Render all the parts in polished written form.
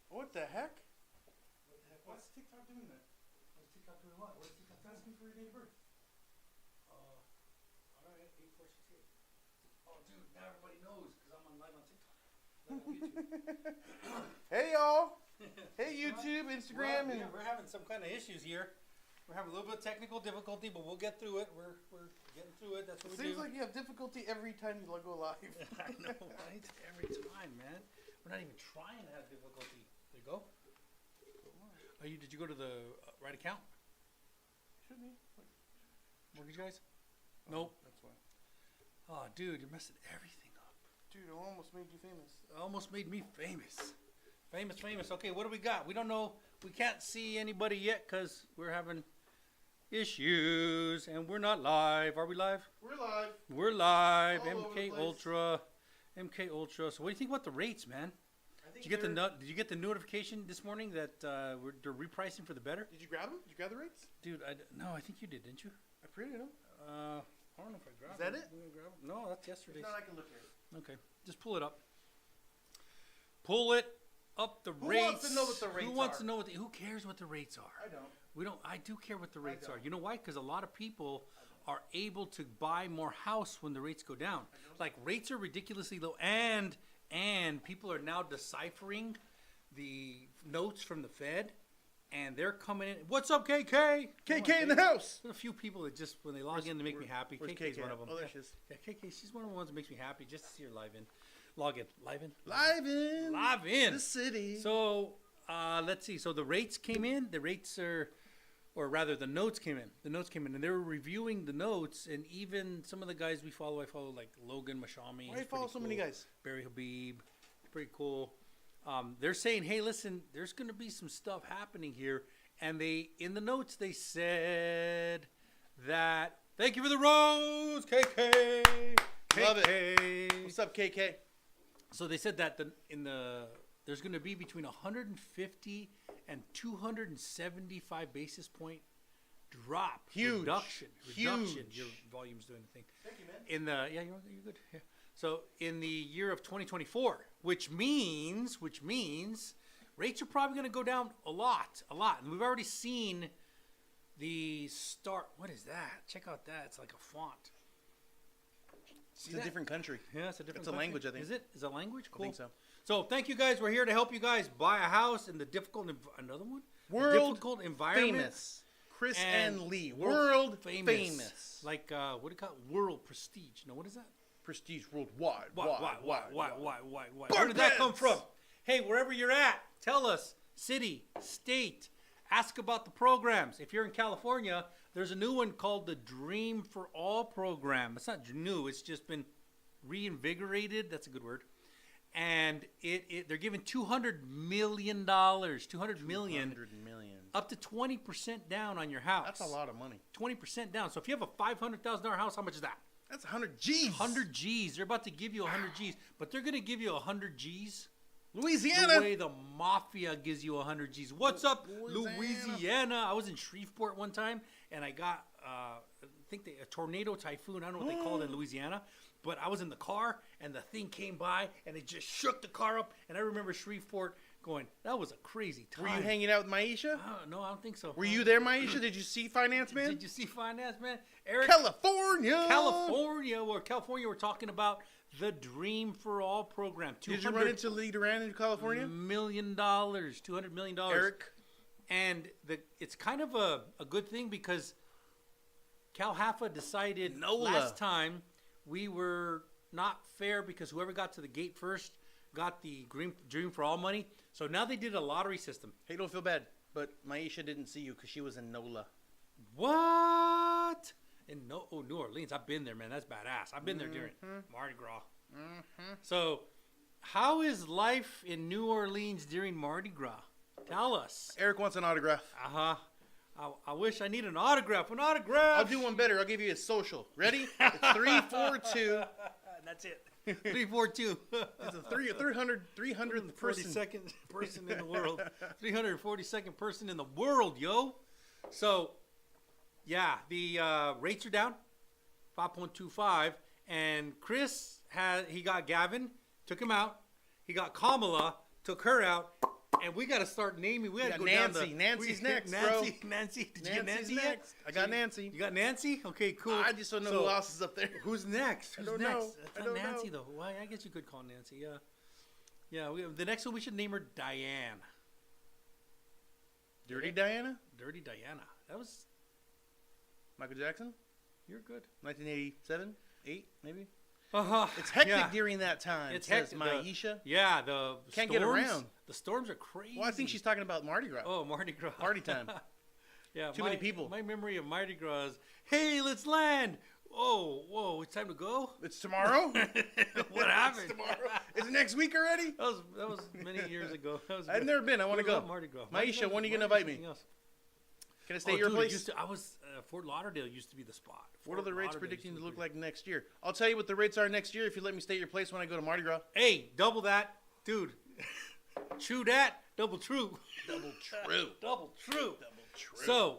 What the heck? What the heck? What's TikTok doing that? What's TikTok doing what? What is TikTok asking for your date of birth? All right, 8468. Oh, dude, now everybody knows because I'm on live on TikTok. Live on YouTube. Hey, y'all. Hey, YouTube, Instagram. Well, yeah, we're having some kind of issues here. We're having a little bit of technical difficulty, but we'll get through it. We're getting through it. That's what we do. Seems like you have difficulty every time you go live. I know, right? Every time, man. We're not even trying to have difficulty. There you go. Did you go to the right account? Should be. Mortgage guys? Oh, Nope. That's why. Oh, dude, you're messing everything up. Dude, it almost made you famous. Almost made me famous. Famous. Okay, what do we got? We don't know. We can't see anybody yet because we're having issues and we're not live. Are we live? We're live. We're live. All over the MK place. Ultra. MK Ultra. So what do you think about the rates, man? Did you get the notification this morning that they're repricing for the better? Did you grab them? Did you grab the rates? Dude, no, I think you did, didn't you? I printed them. I don't know if I grabbed Is that them. it? You gonna grab 'em? No, that's yesterday's. If not, I can look at it. Okay, just pull it up. Pull it up. The Who rates. wants to know what the rates Who wants are? to know what? Who cares what the rates are? I don't. We don't. I do care what the rates are. don't. You know why? Because a lot of people are able to buy more house when the rates go down. Like rates are ridiculously low, and people are now deciphering the notes from the Fed, and they're coming in. What's up, KK? KK in the house. There's a few people that just when they log in to make me happy. Where's KK's KK? one of them. Oh, there she is. Yeah, KK. She's one of the ones that makes me happy just to see her live in. Log in. Live in. Live in. Live in. The city. So let's see. So the rates came in. The rates are, or rather, the notes came in. The notes came in, and they were reviewing the notes. And even some of the guys we follow, I follow like Logan Mashami. Why do you follow so many guys? Barry Habib, pretty cool. They're saying, hey, listen, there's going to be some stuff happening here. And they, in the notes, they said that, thank you for the rose, KK. Love KK. What's up, KK? So they said that there's going to be between 150 and 275 basis point drop. Huge. Reduction. Huge. Your volume's doing the thing. Thank you, man. You're good. Yeah. So in the year of 2024, which means rates are probably going to go down a lot. And we've already seen the start. What is that? Check out that. It's like a font. It's a different country. Yeah, it's a different It's a country. language, I think. Is it? Is it a language? Cool. I think so. So thank you guys. We're here to help you guys buy a house in the difficult, another one? World difficult environment. Famous. Chris and and Lee. world World famous. Like, what do you call it? World prestige. No, what is that? Prestige worldwide. Why? Where did that come from? Hey, wherever you're at, tell us. City, state, ask about the programs. If you're in California, there's a new one called the Dream for All program. It's not new. It's just been reinvigorated. That's a good word. And they're giving $200 million. $200 million. Up to 20% down on your house. That's a lot of money. 20% down. So if you have a $500,000 house, how much is that? That's 100 G's. 100 G's. They're about to give you 100 G's, but they're going to give you 100 G's Louisiana. the way the mafia gives you 100 G's. What's up, Louisiana? I was in Shreveport one time, and I got, I think a tornado typhoon. I don't know what they call it in Louisiana, but I was in the car, and the thing came by, and it just shook the car up. And I remember Shreveport going, that was a crazy time. Were you hanging out with Maisha? No, I don't think so. Were you there, Maisha? Did you see Finance Man? Did you see Finance Man? Eric? California, we're talking about the Dream for All program. Did you run into Lee Duran in California? $200 million. Eric. And it's kind of a good thing because Cal Haffa decided last time we were not fair because whoever got to the gate first got the Dream for All money. So now they did a lottery system. Hey, don't feel bad, but Maisha didn't see you because she was in NOLA. What? In New Orleans. I've been there, man. That's badass. I've been there during Mardi Gras. So how is life in New Orleans during Mardi Gras? Tell us. Eric wants an autograph. I wish I need an autograph. An autograph. I'll do one better. I'll give you his social. Ready? It's 342. That's it. 342. It's a 300th person. 42nd person in the world. 342nd person in the world, yo. So, yeah, the rates are down, 5.25, and Chris he got Gavin, took him out. He got Kamala, took her out, And we got to start naming. We got to got go down Nancy. the... Nancy's next, bro. Nancy. Did you get Nancy's Nancy yet? next. I got Nancy. You got Nancy? Okay, cool. I just don't know who else is up there. Who's next? Who's don't next? know. It's I not don't Nancy, know. though. Well, I guess you could call Nancy, yeah. Yeah, the next one we should name her Diane. Dirty Diana? Dirty Diana. That was... Michael Jackson? You're good. 1987? 8, maybe? Uh-huh. It's hectic yeah. during that time, It's says hectic. Maisha. Yeah, the Can't storms, get around. The storms are crazy. Well, I think she's talking about Mardi Gras. Oh, Mardi Gras. Party time. Yeah, Too many people. My memory of Mardi Gras is, hey, let's land. Oh, whoa, it's time to go? It's tomorrow? What happened? It's tomorrow. Is it next week already? That was many years ago. That was I've good. never been. I want to We go. love Mardi Gras. Mardi Maisha, Gras when are you is going to invite me? something else. Can I stay at your dude, place? Fort Lauderdale used to be the spot. What are the rates Lauderdale predicting used to be look pretty- like next year? I'll tell you what the rates are next year if you let me stay at your place when I go to Mardi Gras. Hey, double that. Dude, true that, double true. Double true. Double true. Double true. So,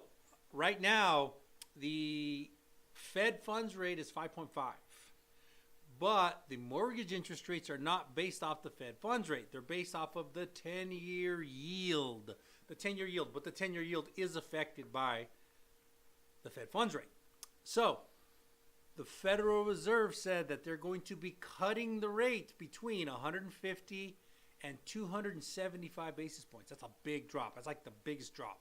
right now, the Fed funds rate is 5.5. But the mortgage interest rates are not based off the Fed funds rate. They're based off of the 10-year yield. The 10-year yield. But the 10-year yield is affected by the Fed funds rate. So, the Federal Reserve said that they're going to be cutting the rate between 150 and 275 basis points. That's a big drop. That's like the biggest drop.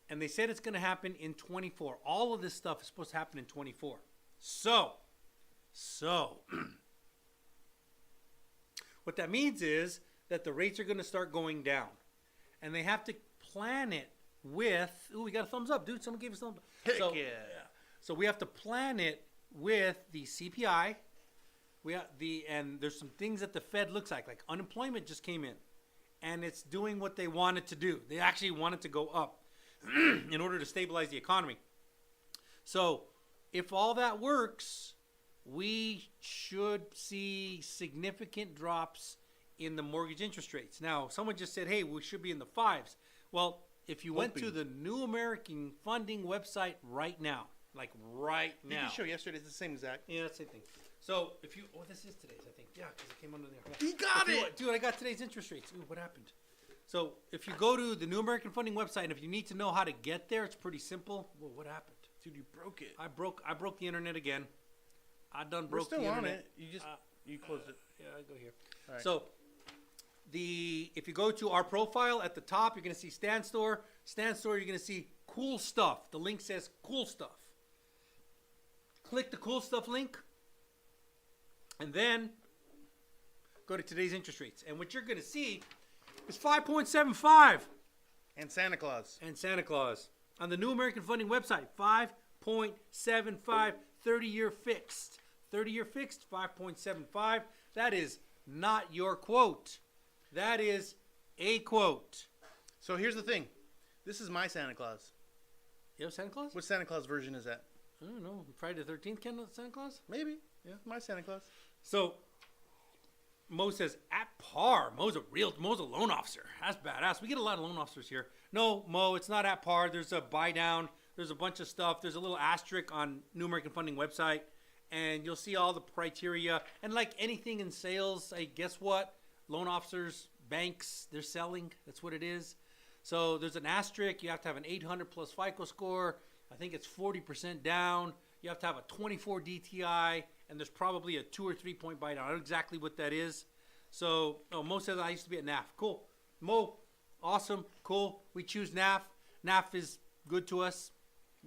And they said it's going to happen in 24. All of this stuff is supposed to happen in 24. So, what that means is that the rates are going to start going down. And they have to plan it with, ooh, we got a thumbs up, dude. Someone gave us a thumbs up. Heck yeah. So we have to plan it with the CPI. And there's some things that the Fed looks like unemployment just came in. And it's doing what they want it to do. They actually want it to go up in order to stabilize the economy. So if all that works, we should see significant drops in the mortgage interest rates. Now, someone just said, hey, we should be in the 5s. Well, if you went to the New American Funding website right now, like right now. You can show yesterday. It's the same exact. Yeah, that's the same thing. So if you, this is today's, I think. Yeah, because it came under there. He got it! Dude, I got today's interest rates. Ooh, what happened? So if you go to the New American Funding website, and if you need to know how to get there, it's pretty simple. Well, what happened? Dude, you broke it. I broke the internet again. I done We're broke still the on internet. it. You just, you closed it. Yeah, I go here. All right. So if you go to our profile at the top, you're going to see Stan Store. Stan Store, you're going to see cool stuff. The link says cool stuff. Click the cool stuff link. And then go to today's interest rates. And what you're going to see is 5.75. And Santa Claus. And Santa Claus. On the New American Funding website, 5.75, 30-year fixed. 30-year fixed, 5.75. That is not your quote. That is a quote. So here's the thing. This is my Santa Claus. You have Santa Claus? What Santa Claus version is that? I don't know. Friday the 13th Santa Claus? Maybe. Yeah. My Santa Claus. So, Mo says, at par. Mo's a loan officer. That's badass. We get a lot of loan officers here. No, Mo, it's not at par. There's a buy down. There's a bunch of stuff. There's a little asterisk on New American Funding website. And you'll see all the criteria. And like anything in sales, guess what? Loan officers, banks, they're selling. That's what it is. So there's an asterisk. You have to have an 800 plus FICO score. I think it's 40% down. You have to have a 24 DTI. And there's probably a 2 or 3 point buy down. I don't know exactly what that is. So, Mo says I used to be at NAF. Cool. Mo, awesome. Cool. We choose NAF. NAF is good to us.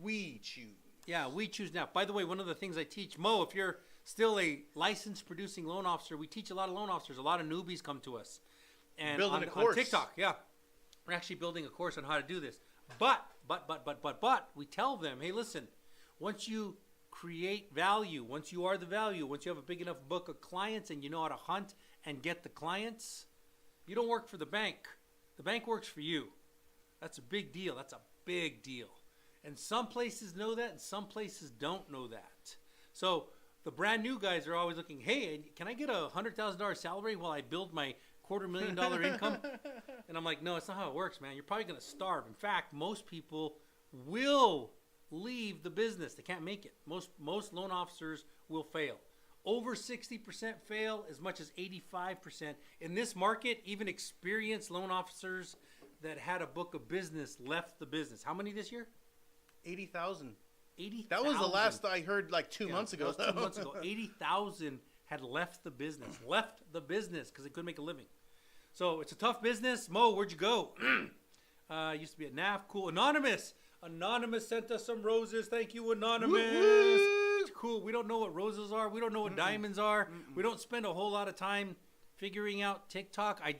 We choose. Yeah, we choose NAF. By the way, one of the things I teach, Mo, if you're still a licensed producing loan officer, we teach a lot of loan officers. A lot of newbies come to us. And Building on, a course. on TikTok, yeah. We're actually building a course on how to do this. But, we tell them, hey, listen, once you create value, once you are the value, once you have a big enough book of clients and you know how to hunt and get the clients, you don't work for the bank. The bank works for you. That's a big deal. That's a big deal. And some places know that and some places don't know that. So the brand new guys are always looking, hey, can I get a $100,000 salary while I build my $250,000 income? And I'm like, no, it's not how it works, man. You're probably going to starve. In fact, most people will leave the business. They can't make it. Most loan officers will fail. Over 60% fail, as much as 85%. In this market, even experienced loan officers that had a book of business left the business. How many this year? 80,000. 80,000. That was the last I heard like 2 months ago. That was 2 months ago. 80,000 had left the business. Left the business because they couldn't make a living. So it's a tough business. Mo, where'd you go? Used to be at NAF. Cool. Anonymous. Anonymous sent us some roses. Thank you, Anonymous. Woo-woo. Cool. We don't know what roses are. We don't know what diamonds are. We don't spend a whole lot of time figuring out TikTok. I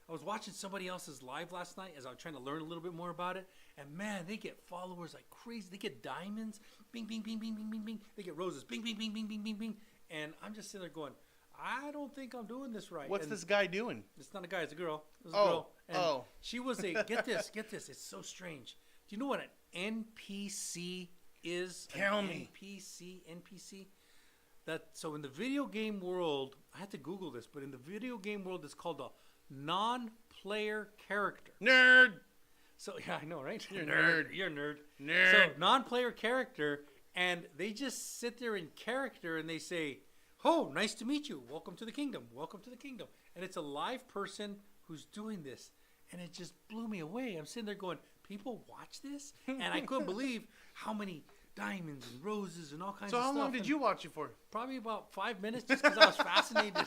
was watching somebody else's live last night as I was trying to learn a little bit more about it. And man, they get followers like crazy. They get diamonds. Bing, bing, bing, bing, bing, bing, bing. They get roses. Bing, bing, bing, bing, bing, bing, bing. And I'm just sitting there going, I don't think I'm doing this right. What's and this guy doing? It's not a guy. It's a girl. It was a girl. And oh. she was a, get this. It's so strange. Do you know what an NPC is? Tell me. NPC. So in the video game world, I had to Google this, but in the video game world, it's called a non-player character. Nerd. So yeah, I know, right? You're a nerd. You're a nerd. Nerd. So non-player character, and they just sit there in character and they say, "Oh, nice to meet you. Welcome to the kingdom. Welcome to the kingdom." And it's a live person who's doing this, and it just blew me away. I'm sitting there going, "People watch this?" And I couldn't believe how many diamonds and roses and all kinds of stuff. So how long did you watch it for? Probably about 5 minutes, just because I was fascinated.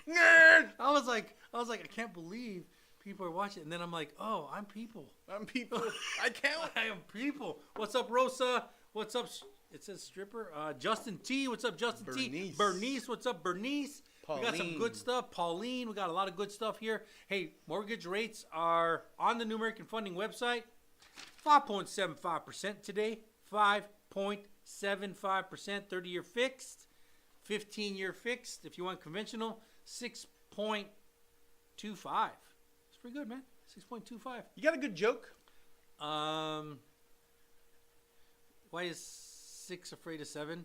Nerd. I was like, I can't believe people are watching. And then I'm like, oh, I'm people. I'm people. I count. I am people. What's up, Rosa? What's up? It says stripper. Justin T. What's up, Justin T? Bernice. What's up, Bernice? Pauline. We got some good stuff. Pauline. We got a lot of good stuff here. Hey, mortgage rates are on the New American Funding website. 5.75% today. 5.75%. 30-year fixed. 15-year fixed. If you want conventional, 6.25. It's pretty good, man. 6.25. You got a good joke? Why is 6 afraid of 7?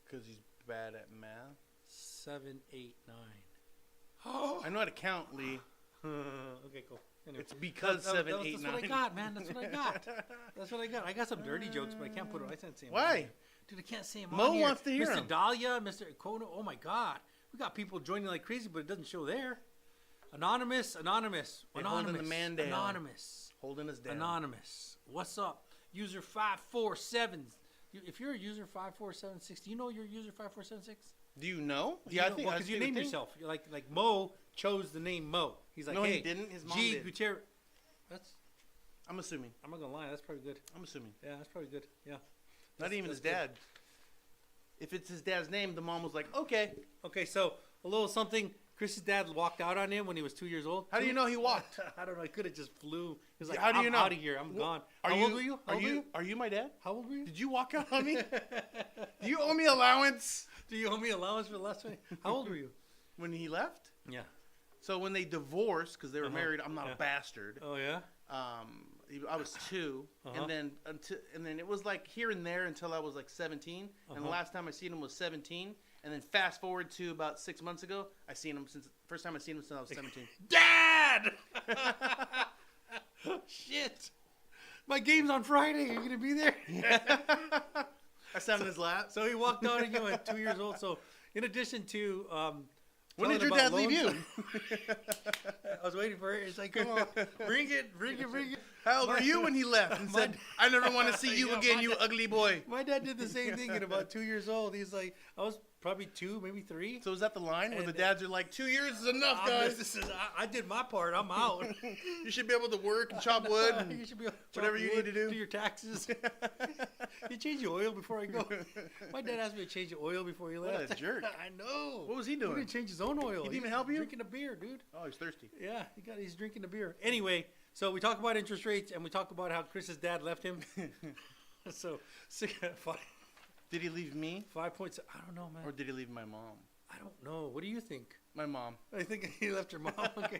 Because he's bad at math. 7, 8, 9. Oh, I know how to count, Lee. Okay, cool. Anyway, It's because 7, 8, 9. That's what I got, man. That's what I got. That's what I got. I got some dirty jokes, but I can't put it. I can't say them. Why? Dude, I can't say them. Mo on here. wants to hear Mr. 'em. Dahlia, Mr. Kono. Oh my God, we got people joining like crazy, but it doesn't show there. Anonymous. They're holding the man down. Anonymous. Holding us down. Anonymous. What's up? User 547. If you're a user 54760, do you know your user 5476? Do you know? Yeah, I think because you named yourself. You're like Mo chose the name Mo. He's like, no, hey, he didn't. His mom G. did. Gutierrez. I'm assuming. I'm not gonna lie. That's probably good. I'm assuming. Yeah, that's probably good. Yeah. Not even his good. dad. If it's his dad's name, the mom was like, okay. Okay, so a little something. Chris's dad walked out on him when he was 2 years old. How do you know he walked? I don't know. He could have just flew. He was like, How do you I'm know? out of here. I'm gone. How old were you? Are you my dad? How old were you? Did you walk out on me? Do you owe me allowance? Do you owe me allowance for the last 20? How old were you? When he left? Yeah. So when they divorced, because they were married, I'm not a bastard. Oh, yeah? I was 2, and then it was like here and there until I was like 17. And the last time I seen him was 17. And then fast forward to about 6 months ago, I seen him since first time I seen him since I was 17. Dad! Shit! My game's on Friday. Are you gonna be there? I sat in his lap. So he walked out and you went 2 years old. So in addition to when did your about dad leave you? I was waiting for it. It's like, come on, bring it. How old were you when he left and said, I never want to see you again, you ugly boy? My dad did the same thing at about 2 years old. He's like, I was probably 2, maybe 3. So is that the line where the dads are like, 2 years is enough, guys? I did my part. I'm out. You should be able to work and chop wood and you should be able to whatever you need to do. Do your taxes. You change your oil before I go. My dad asked me to change the oil before he left. What a jerk. I know. What was he He doing? didn't change his own oil. He didn't even help you? Drinking a beer, dude. Oh, he's thirsty. Yeah, he's drinking a beer. Anyway, so we talk about interest rates and we talk about how Chris's dad left him. So, 5. Did he leave me? 5 points. I don't know, man. Or did he leave my mom? I don't know. What do you think? My mom. I think he left your mom. Okay.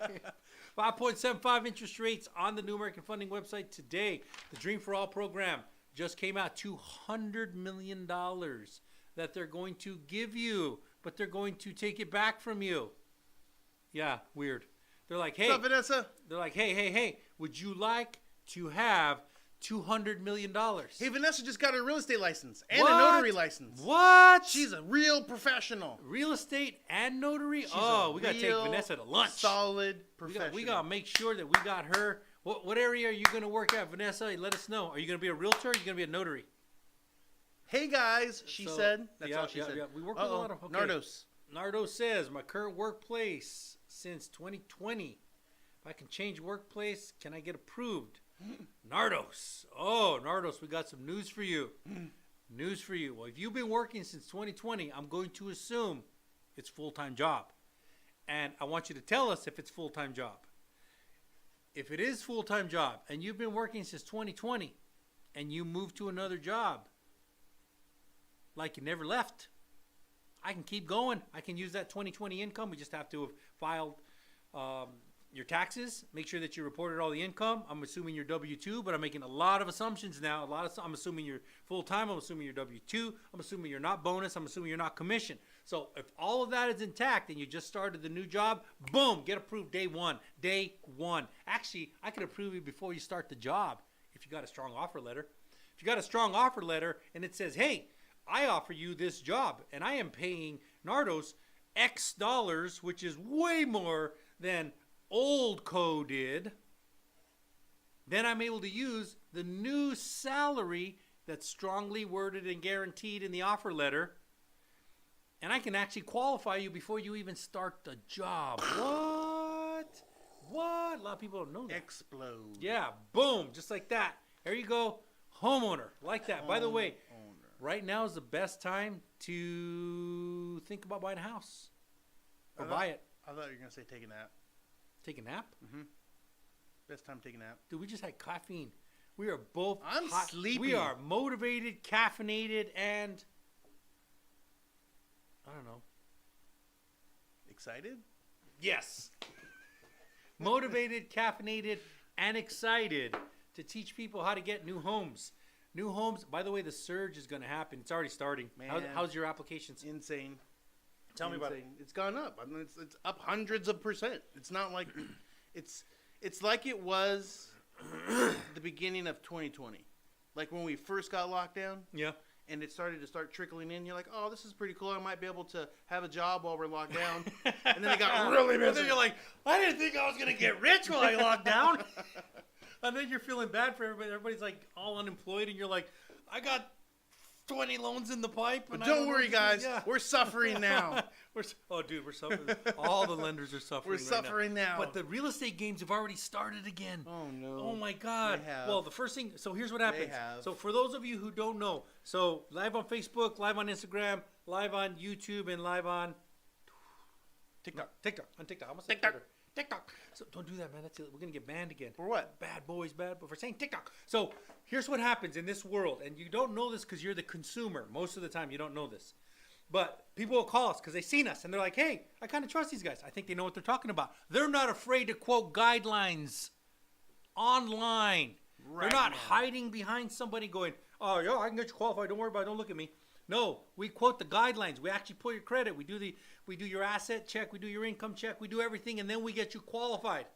5.75 interest rates on the New American Funding website today. The Dream for All program just came out. $200 million that they're going to give you, but they're going to take it back from you. Yeah, weird. They're like, hey. What's up, Vanessa? They're like, hey, would you like to have $200 million. Hey, Vanessa just got her real estate license and What? a notary license. What? She's a real professional. Real estate and notary? She's We got to take Vanessa to lunch. Solid professional. We got to make sure that we got her. What area are you going to work at, Vanessa? Let us know. Are you going to be a realtor or are you going to be a notary? Hey, guys, she said. That's all she said. Yeah. We work with a lot of... Okay. Nardos. Nardo says, my current workplace since 2020. If I can change workplace, can I get approved? Nardos. Oh, Nardos, we got some news for you. News for you. Well, if you've been working since 2020, I'm going to assume it's full-time job. And I want you to tell us if it's full-time job. If it is full-time job and you've been working since 2020 and you moved to another job, like you never left, I can keep going. I can use that 2020 income. We just have to have filed your taxes. Make sure that you reported all the income. I'm assuming you're W-2, but I'm making a lot of assumptions now. I'm assuming you're full-time. I'm assuming you're W-2. I'm assuming you're not bonus. I'm assuming you're not commission. So if all of that is intact and you just started the new job, boom, get approved day one. Day one. Actually, I could approve you before you start the job if you got a strong offer letter. If you got a strong offer letter and it says, hey, I offer you this job and I am paying Nardos X dollars, which is way more than old co did, then I'm able to use the new salary that's strongly worded and guaranteed in the offer letter, and I can actually qualify you before you even start the job. What? A lot of people don't know that. Explode. Yeah, boom, just like that. There you go, homeowner, like that. By the way, right now is the best time to think about buying a house or buy it. I thought you were going to say take a nap. Take a nap? Mm-hmm. Best time to take a nap. Dude, we just had caffeine. We are both I'm hot. sleepy. We are motivated, caffeinated, and I don't know. Excited? Yes. Motivated, caffeinated, and excited to teach people how to get new homes. New homes. By the way, the surge is going to happen. It's already starting. Man. How's your applications? Insane. Tell me about it. It's gone up. I mean, it's up hundreds of %. It's not like it's like it was the beginning of 2020, like when we first got locked down. Yeah. And it started to trickling in. You're like, oh, this is pretty cool. I might be able to have a job while we're locked down. And then it got really busy. And then you're like, I didn't think I was gonna get rich while I locked down. And then you're feeling bad for everybody. Everybody's like all unemployed, and you're like, I got 20 loans in the pipe. But don't worry, guys. Yeah. We're suffering now. We're suffering. All the lenders are suffering. We're suffering now. But the real estate games have already started again. Oh, no. Oh, my God. They have. Well, the first thing, so here's what happens. They have. So for those of you who don't know, so live on Facebook, live on Instagram, live on YouTube, and live on TikTok. On TikTok. I almost TikTok. said Twitter. TikTok. So don't do that, man. That's it. We're going to get banned again. For what? Bad boys, for saying TikTok. So here's what happens in this world. And you don't know this because you're the consumer. Most of the time, you don't know this. But people will call us because they've seen us. And they're like, hey, I kind of trust these guys. I think they know what they're talking about. They're not afraid to quote guidelines online. Right they're not now. hiding behind somebody going, oh, yeah, I can get you qualified. Don't worry about it. Don't look at me. No, we quote the guidelines. We actually pull your credit. We do your asset check. We do your income check. We do everything, and then we get you qualified.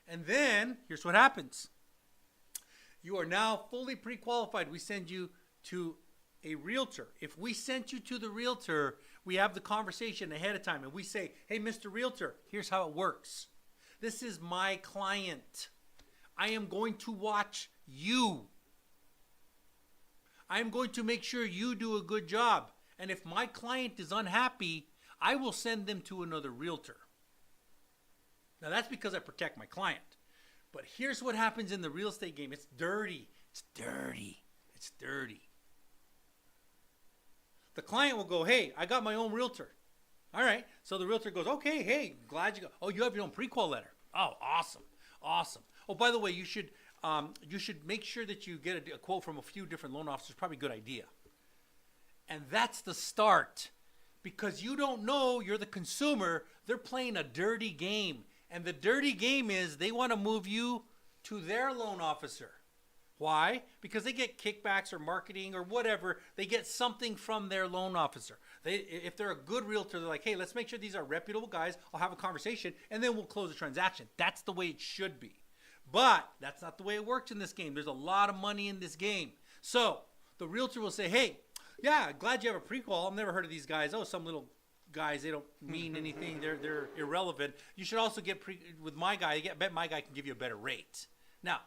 And then here's what happens. You are now fully pre-qualified. We send you to a realtor. If we sent you to the realtor, we have the conversation ahead of time, and we say, hey, Mr. Realtor, here's how it works. This is my client. I am going to watch you. I am going to make sure you do a good job. And if my client is unhappy, I will send them to another realtor. Now that's because I protect my client. But here's what happens in the real estate game. It's dirty. It's dirty. It's dirty. The client will go, hey, I got my own realtor. All right. So the realtor goes, okay, hey, glad you go. Oh, you have your own pre-qual letter. Oh, awesome. Awesome. Oh, by the way, you should make sure that you get a quote from a few different loan officers. Probably a good idea. And that's the start. Because you don't know, you're the consumer, they're playing a dirty game. And the dirty game is they want to move you to their loan officer. Why? Because they get kickbacks or marketing or whatever. They get something from their loan officer. If they're a good realtor, they're like, hey, let's make sure these are reputable guys. I'll have a conversation, and then we'll close the transaction. That's the way it should be. But that's not the way it works in this game. There's a lot of money in this game. So the realtor will say, hey, yeah, glad you have a pre-qual. I've never heard of these guys. Oh, some little guys, they don't mean anything. They're irrelevant. You should also get with my guy. I bet my guy can give you a better rate. Now,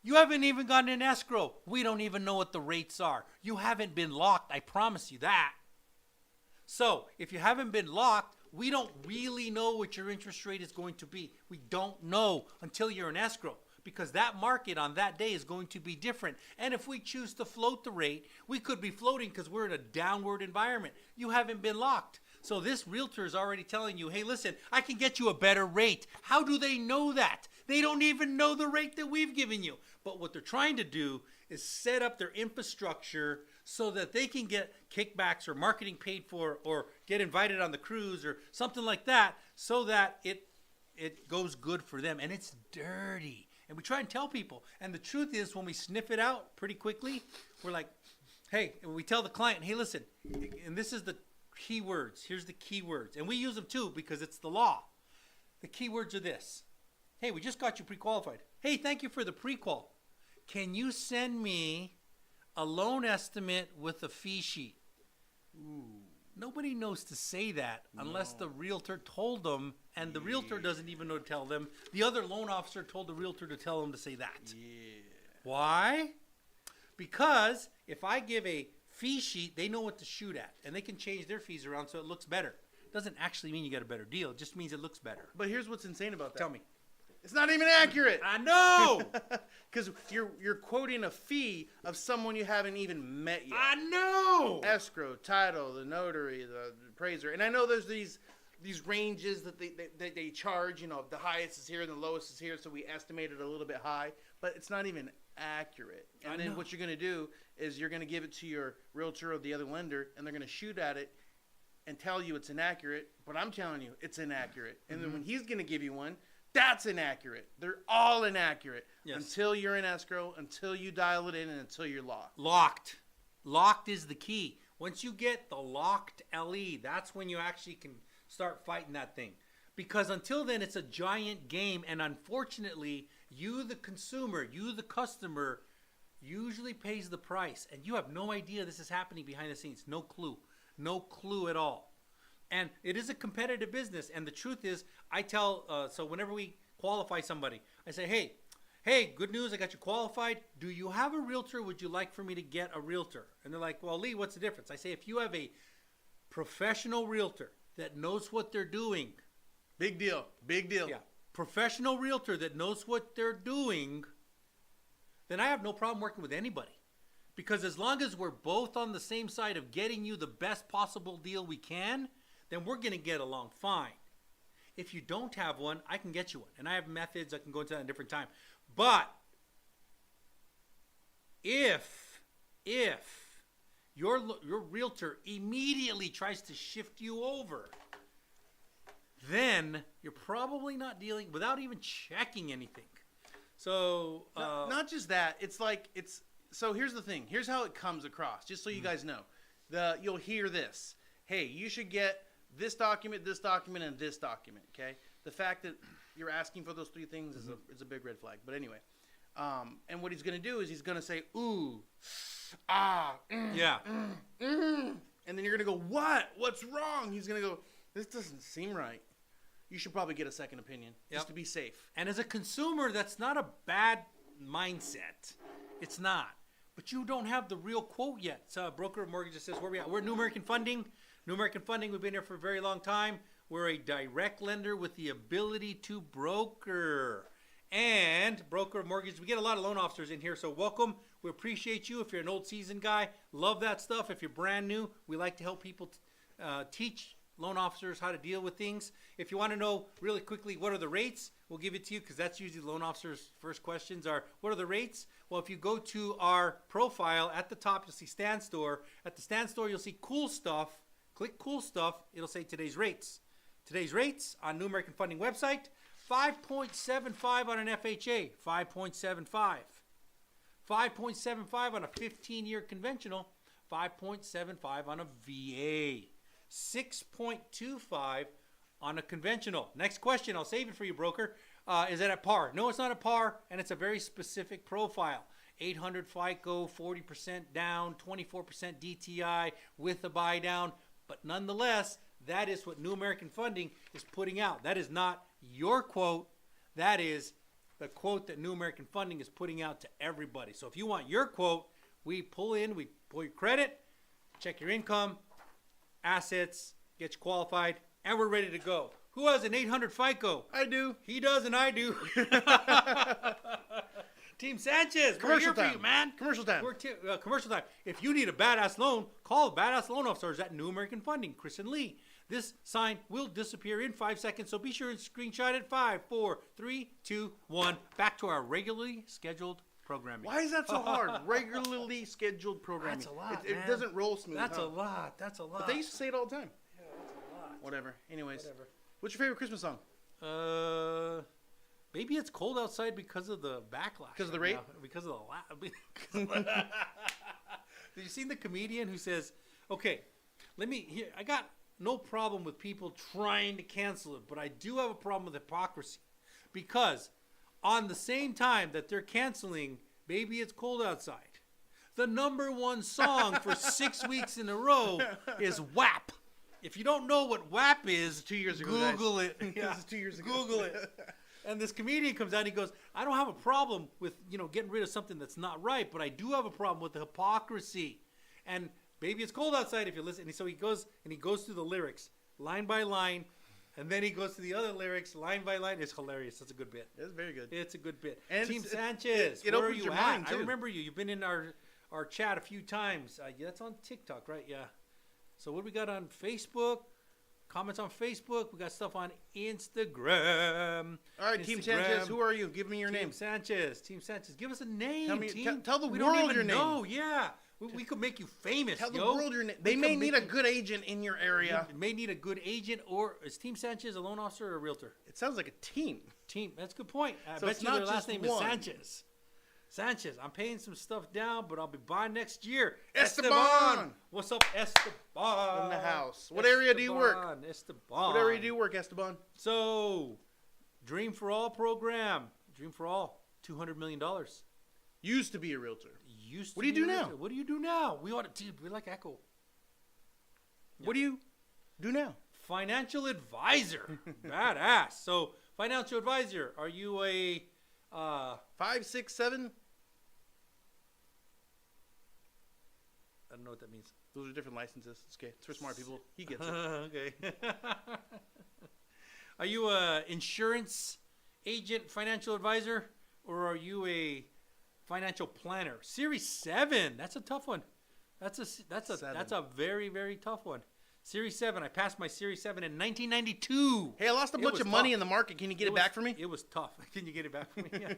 you haven't even gotten an escrow. We don't even know what the rates are. You haven't been locked. I promise you that. So if you haven't been locked, we don't really know what your interest rate is going to be. We don't know until you're in escrow, because that market on that day is going to be different. And if we choose to float the rate, we could be floating because we're in a downward environment. You haven't been locked. So this realtor is already telling you, hey, listen, I can get you a better rate. How do they know that? They don't even know the rate that we've given you. But what they're trying to do is set up their infrastructure so that they can get kickbacks or marketing paid for or get invited on the cruise or something like that, so that it goes good for them. And it's dirty. And we try and tell people. And the truth is, when we sniff it out pretty quickly, we're like, hey, and we tell the client, hey, listen, and this is the keywords. Here's the keywords. And we use them too because it's the law. The keywords are this. Hey, we just got you pre-qualified. Hey, thank you for the pre-qual. Can you send me a loan estimate with a fee sheet? Ooh. Nobody knows to say that unless the realtor told them, and the realtor doesn't even know to tell them. The other loan officer told the realtor to tell them to say that. Yeah. Why? Because if I give a fee sheet, they know what to shoot at, and they can change their fees around so it looks better. Doesn't actually mean you got a better deal. It just means it looks better. But here's what's insane about that. Tell me. It's not even accurate. I know. Because you're quoting a fee of someone you haven't even met yet. I know. Escrow, title, the notary, the appraiser, and I know there's these ranges that they charge. You know, the highest is here and the lowest is here, so we estimate it a little bit high, but it's not even accurate. And then what you're going to do is you're going to give it to your realtor or the other lender, and they're going to shoot at it and tell you it's inaccurate. But I'm telling you, it's inaccurate. And then when he's going to give you one, that's inaccurate. They're all inaccurate until you're in escrow, until you dial it in, and until you're locked. Locked is the key. Once you get the locked LE, that's when you actually can start fighting that thing. Because until then, it's a giant game. And unfortunately, you, the consumer, you, the customer, usually pays the price. And you have no idea this is happening behind the scenes. No clue. No clue at all. And it is a competitive business. And the truth is, I tell, so whenever we qualify somebody, I say, hey, good news, I got you qualified. Do you have a realtor? Would you like for me to get a realtor? And they're like, well, Lee, what's the difference? I say, if you have a professional realtor that knows what they're doing. Big deal. Yeah. Professional realtor that knows what they're doing, then I have no problem working with anybody. Because as long as we're both on the same side of getting you the best possible deal we can, then we're going to get along fine. If you don't have one, I can get you one. And I have methods. I can go into that at a different time. But if your realtor immediately tries to shift you over, then you're probably not dealing without even checking anything. So not just that. It's like so here's the thing. Here's how it comes across, just so you guys know. You'll hear this. Hey, you should get this document, and this document, okay? The fact that you're asking for those three things is a big red flag. But anyway, and what he's going to do is he's going to say, ooh, and then you're going to go, what? What's wrong? He's going to go, this doesn't seem right. You should probably get a second opinion just to be safe. And as a consumer, that's not a bad mindset. It's not. But you don't have the real quote yet. So Broker of Mortgages says, where we at? We're New American Funding. New American Funding, we've been here for a very long time. We're a direct lender with the ability to broker. And Broker of Mortgage, we get a lot of loan officers in here, so welcome. We appreciate you. If you're an old seasoned guy, love that stuff. If you're brand new, we like to help people teach loan officers how to deal with things. If you want to know really quickly what are the rates, we'll give it to you because that's usually the loan officer's first questions are, what are the rates? Well, if you go to our profile at the top, you'll see Stan Store. At the Stan Store, you'll see cool stuff. Click cool stuff. It'll say today's rates. Today's rates on New American Funding website, 5.75 on an FHA, 5.75. 5.75 on a 15-year conventional, 5.75 on a VA, 6.25 on a conventional. Next question, I'll save it for you, broker. is it at par? No, it's not at par, and it's a very specific profile. 800 FICO, 40% down, 24% DTI with a buy down. But nonetheless, that is what New American Funding is putting out. That is not your quote. That is the quote that New American Funding is putting out to everybody. So if you want your quote, we pull your credit, check your income, assets, get you qualified, and we're ready to go. Who has an 800 FICO? I do. He does, and I do. Team Sanchez, Commercial we're here time, for you, man. Commercial time. Commercial time. If you need a badass loan, call the badass loan officers at New American Funding, Chris and Lee. This sign will disappear in 5 seconds, so be sure and screenshot it. 5, 4, 3, 2, 1. Back to our regularly scheduled programming. Why is that so hard? Regularly scheduled programming. That's a lot, It man. doesn't roll smooth. That's huh? a lot. That's a lot. But they used to say it all the time. Yeah, that's a lot. Whatever. Anyways. Whatever. What's your favorite Christmas song? Maybe it's cold outside because of the backlash. Because of the rate? Now. Because of the Did you see the comedian who says, okay, I got no problem with people trying to cancel it, but I do have a problem with hypocrisy. Because on the same time that they're canceling Baby It's Cold Outside, the #1 song for 6 weeks in a row is WAP. If you don't know what WAP is, 2 years ago, Google guys. it. Yeah. This is 2 years ago. Google it. And this comedian comes out and he goes, I don't have a problem with, getting rid of something that's not right, but I do have a problem with the hypocrisy. And Baby It's Cold Outside, if you listen. And so he goes through the lyrics line by line, and then he goes to the other lyrics line by line. It's hilarious. It's a good bit. It's very good. It's a good bit. And Team it Sanchez, it where are opens you your at? mind, I too. remember you. You've been in our chat a few times. Yeah, that's on TikTok, right? Yeah. So what do we got on Facebook? Comments on Facebook. We got stuff on Instagram. All right, Team Sanchez, who are you? Give me your Team name. Sanchez. Team Sanchez. Give us a name. Tell the we world don't even your name. know. Yeah. We could make you famous. Tell the world your name. They may need a good agent in your area. You may need a good agent, or is Team Sanchez a loan officer or a realtor? It sounds like a team. Team. That's a good point. I So bet it's you not their last just name one. is Sanchez. Sanchez, I'm paying some stuff down, but I'll be buying next year. Esteban! What's up, Esteban? In the house. What area do you work? Esteban. What area do you work, Esteban? So, Dream for All program. Dream for All, $200 million. Used to be a realtor. Used to What do you be do a now? realtor. What do you do now? We ought to, dude, we're like Echo. What do you do now? Financial advisor. Badass. So, financial advisor, are you a 5, 6, 7? I don't know what that means. Those are different licenses. It's okay. It's for smart people. He gets it. Okay. Are you a insurance agent, financial advisor, or are you a financial planner? Series 7. That's a tough one. That's a very, very tough one. Series 7. I passed my Series 7 in 1992. Hey, I lost a bunch of money in the market. Can you get it back for me? It was tough. Can you get it back for me? Yeah.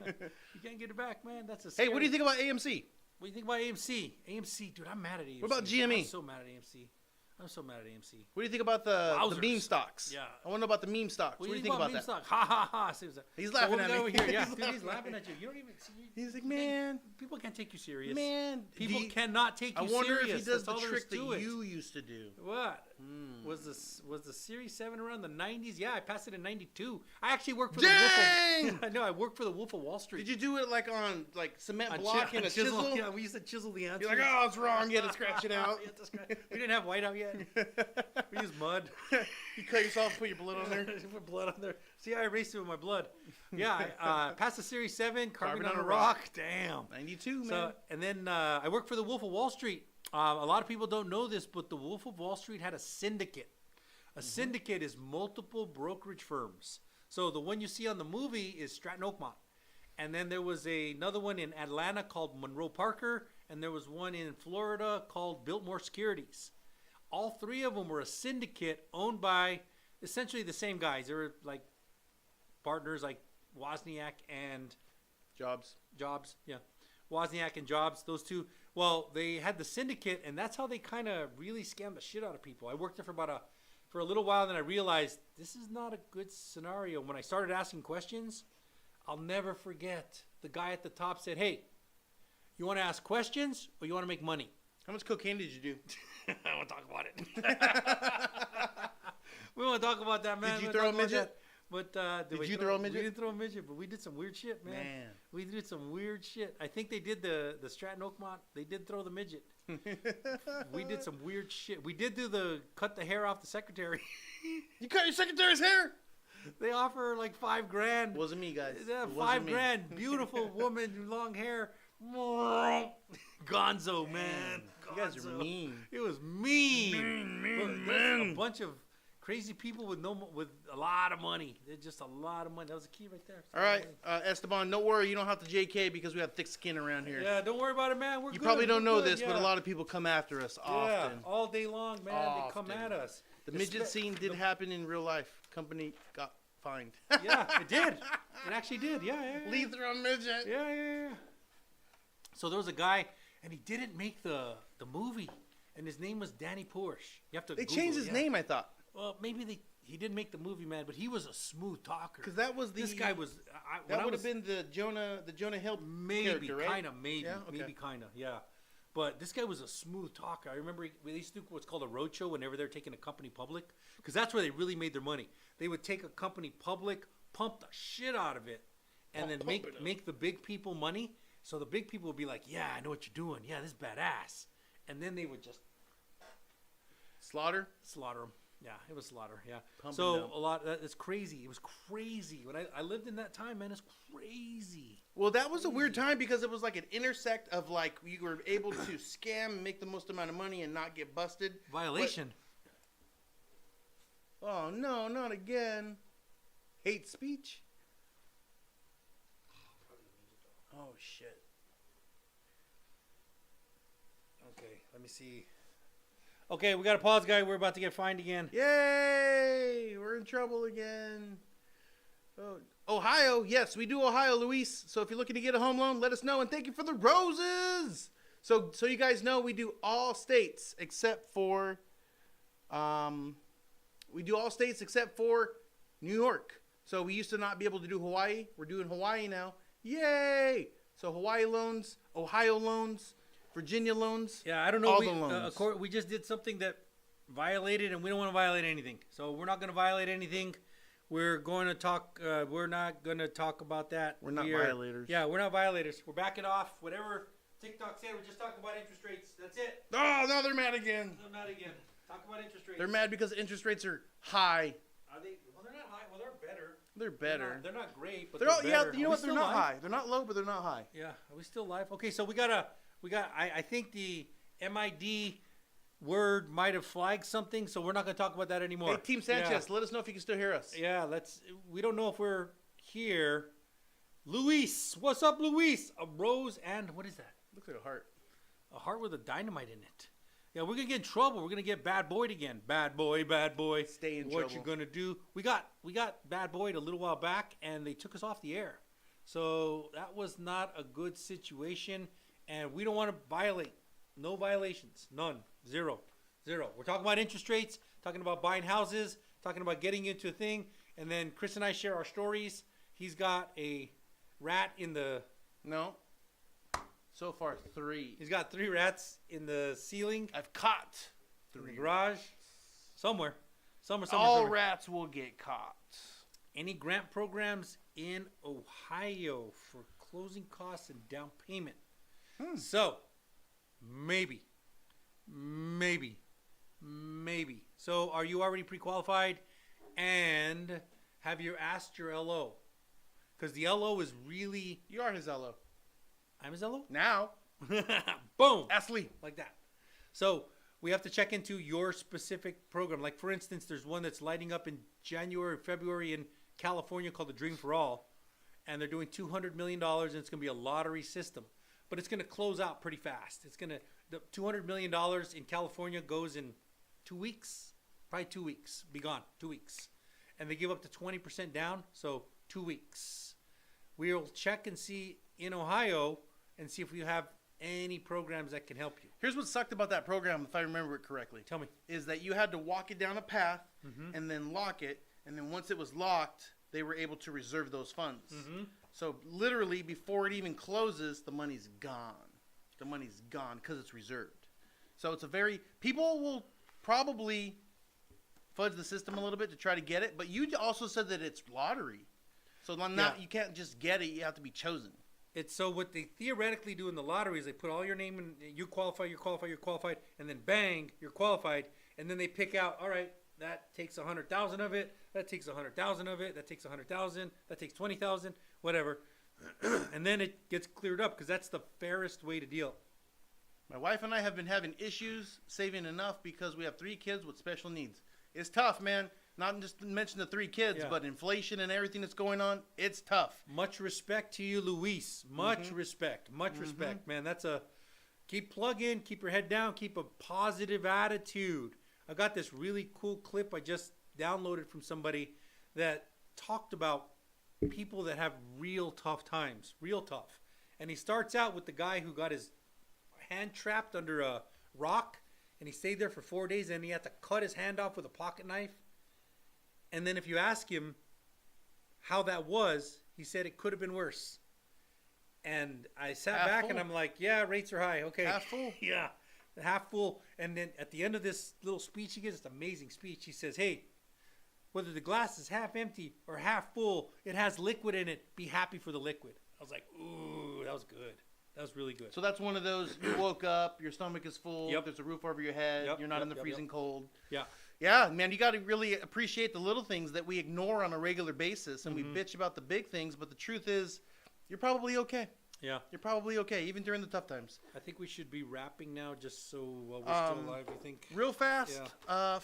You can't get it back, man. That's a Hey, what do you think about AMC? What do you think about AMC? AMC, dude, I'm mad at AMC. What about GME? I'm so mad at AMC. I'm so mad at AMC. What do you think about the Wowzers. meme stocks? Yeah. I want to know about the meme stocks. What do you think about that? Stock? Ha ha ha. He's laughing at me. Over here. Yeah, He's dude, he's laughing at you. You don't even see. He's like, man. People can't take you serious. Man. People cannot take you I wonder serious. if he does That's the all there is trick that to it. you used to do. What? Mm. Was the Series 7 around the 90s? Yeah, I passed it in 92. I actually worked for Dang! the Wolf of... I know, I worked for the Wolf of Wall Street. Did you do it like on cement On block and a chisel? Yeah, we used to chisel the answers. You're like, oh, it's wrong. You had to scratch it out. You had to scratch- we didn't have whiteout yet. We used mud. You cut yourself, put your blood on there. Put blood on there. See, I erased it with my blood. Yeah, I passed the Series 7, Carving on a Rock. Damn. 92, man. So, and then I worked for the Wolf of Wall Street. A lot of people don't know this, but the Wolf of Wall Street had a syndicate. A syndicate is multiple brokerage firms. So the one you see on the movie is Stratton Oakmont. And then there was another one in Atlanta called Monroe Parker. And there was one in Florida called Biltmore Securities. All three of them were a syndicate owned by essentially the same guys. They were like partners like Wozniak and Jobs. Yeah. Wozniak and Jobs, those two. Well, they had the syndicate, and that's how they kind of really scammed the shit out of people. I worked there for a little while, and then I realized this is not a good scenario. When I started asking questions, I'll never forget. The guy at the top said, hey, you want to ask questions or you want to make money? How much cocaine did you do? I don't want to talk about it. We won't talk about that, man. Did you We won't throw talk a about midget? But Did you throw a midget? We didn't throw a midget, but we did some weird shit, man. We did some weird shit. I think they did the Stratton Oakmont. They did throw the midget. We did some weird shit. We did do the cut the hair off the secretary. You cut your secretary's hair? They offer like $5,000. Wasn't me, guys. Yeah, $5,000. Beautiful woman, long hair. Gonzo, man. You guys are mean. It was mean. There's a bunch of crazy people with a lot of money. They're just a lot of money. That was a key right there. All right, Esteban, don't worry. You don't have to JK because we have thick skin around here. Yeah, don't worry about it, man. We're you good. probably don't know good. this, but a lot of people come after us often. Yeah, all day long, man. They come at us. The midget scene did happen in real life. Company got fined. Yeah, it did. It actually did. Yeah. Lethal midget. Yeah. So there was a guy, and he didn't make the movie, and his name was Danny Porsche. You have to. They changed his name, I thought. Well, maybe he didn't make the movie, man, but he was a smooth talker. Because that was this guy was. That would have been the Jonah Hill character, right? Kind of, maybe, kind of, yeah. But this guy was a smooth talker. I remember they used to do what's called a roadshow whenever they're taking a company public, because that's where they really made their money. They would take a company public, pump the shit out of it, and then make the big people money. So the big people would be like, "Yeah, I know what you're doing. Yeah, this is badass," and then they would just slaughter them. Yeah, it was slaughter. Yeah. Pumping a lot. It's crazy. It was crazy when I lived in that time, man. It's crazy. Well, that was a weird time because it was like an intersect of like you were able to scam, make the most amount of money, and not get busted. Violation. Oh no, not again. Hate speech. Oh shit. Okay, let me see. Okay, we got to pause, guy. We're about to get fined again. Yay! We're in trouble again. Oh, Ohio. Yes, we do Ohio, Luis. So if you're looking to get a home loan, let us know. And thank you for the roses. So you guys know we do all states except for, New York. So we used to not be able to do Hawaii. We're doing Hawaii now. Yay! So Hawaii loans, Ohio loans, Virginia loans. Yeah, I don't know. All the loans. We just did something that violated, and we don't want to violate anything. So we're not going to violate anything. We're going to talk. We're not going to talk about that. We're not violators. Yeah, we're not violators. We're backing off. Whatever TikTok said, we're just talking about interest rates. That's it. Oh, now they're mad again. They're mad again. Talk about interest rates. They're mad because interest rates are high. Are they? Well, they're not high. Well, they're better. They're better. They're not great, but they're better. Yeah, you know what? They're not live? high. They're not low, but they're not high. Yeah. Are we still live? Okay, so I think the MID word might have flagged something, so we're not going to talk about that anymore. Hey, Team Sanchez, let us know if you can still hear us. Yeah, we don't know if we're here. Luis, what's up, Luis? A rose and what is that? Looks like a heart. A heart with a dynamite in it. Yeah, we're going to get in trouble. We're going to get bad boyed again. Bad boy. Stay in trouble. What you going to do? We got bad boyed a little while back, and they took us off the air. So that was not a good situation, and we don't want to violate. No violations. None. Zero. We're talking about interest rates, talking about buying houses, talking about getting into a thing, and then Chris and I share our stories. He's got a rat in the... No. So far, 3. He's got 3 rats in the ceiling. I've caught 3. In the garage. Somewhere. All rats will get caught. Any grant programs in Ohio for closing costs and down payment? So, maybe. So, are you already pre-qualified? And have you asked your LO? Because the LO is really... You are his LO. I'm his LO? Now. Boom. Ask Lee. Like that. So, we have to check into your specific program. Like, for instance, there's one that's lighting up in January, February in California called the Dream for All. And they're doing $200 million, and it's going to be a lottery system. But it's going to close out pretty fast. The $200 million in California goes in 2 weeks. Probably 2 weeks. Be gone. 2 weeks. And they give up to 20% down, so 2 weeks. We'll check and see in Ohio and see if we have any programs that can help you. Here's what sucked about that program, if I remember it correctly. Tell me. Is that you had to walk it down a path and then lock it. And then once it was locked, they were able to reserve those funds. So literally before it even closes, the money's gone. The money's gone because it's reserved. So it's a very... People will probably fudge the system a little bit to try to get it. But you also said that it's lottery, so you can't just get it. You have to be chosen. It's so what they theoretically do in the lottery is they put all your name in, you qualify, you're qualified, you're qualified, and then bang, you're qualified, and then they pick out, all right, that takes 100,000 of it, that takes 100,000 of it, that takes 100,000, that takes 20,000, whatever, and then it gets cleared up because that's the fairest way to deal. My wife and I have been having issues saving enough because we have 3 kids with special needs. It's tough, man. Not just to mention the 3 kids, but inflation and everything that's going on. It's tough. Much respect to you, Luis. Much respect. Much respect, man. Keep plugging, keep your head down, keep a positive attitude. I got this really cool clip I just downloaded from somebody that talked about people that have real tough times, real tough. And he starts out with the guy who got his hand trapped under a rock, and he stayed there for 4 days, and he had to cut his hand off with a pocket knife. And then if you ask him how that was, he said it could have been worse. And I sat back and I'm like, yeah, rates are high. Okay. Half full. Yeah, half full. And then at the end of this little speech he gives, this amazing speech, he says, hey, whether the glass is half empty or half full, it has liquid in it. Be happy for the liquid. I was like, ooh, that was good. That was really good. So that's one of those, you woke up, your stomach is full, there's a roof over your head, you're not in the freezing cold. Yeah. Yeah, man, you got to really appreciate the little things that we ignore on a regular basis, and we bitch about the big things, but the truth is, you're probably okay. Yeah. You're probably okay, even during the tough times. I think we should be wrapping now just so we're still alive, you think? Real fast,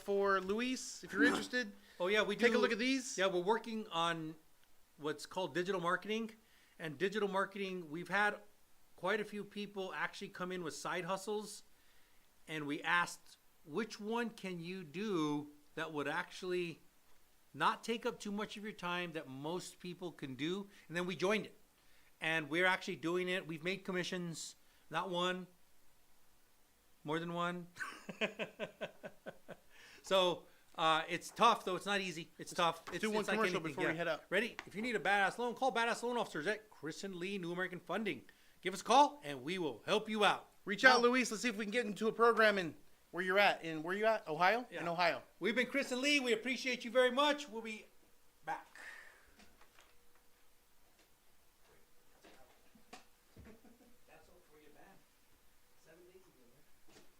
for Luis, if you're interested. Oh, yeah, we do. Take a look at these. Yeah, we're working on what's called digital marketing. And digital marketing, we've had quite a few people actually come in with side hustles. And we asked, which one can you do that would actually not take up too much of your time that most people can do? And then we joined it. And we're actually doing it. We've made commissions, not one, more than one. So it's tough, though. It's not easy. It's tough. It's do one like commercial anything. before we head out. Ready? If you need a badass loan, call Badass Loan Officers at Chris and Lee New American Funding. Give us a call, and we will help you out. Reach out, Luis. Let's see if we can get into a program in where you're at. Where you at? Ohio? Yeah. In Ohio. We've been Chris and Lee. We appreciate you very much. We'll be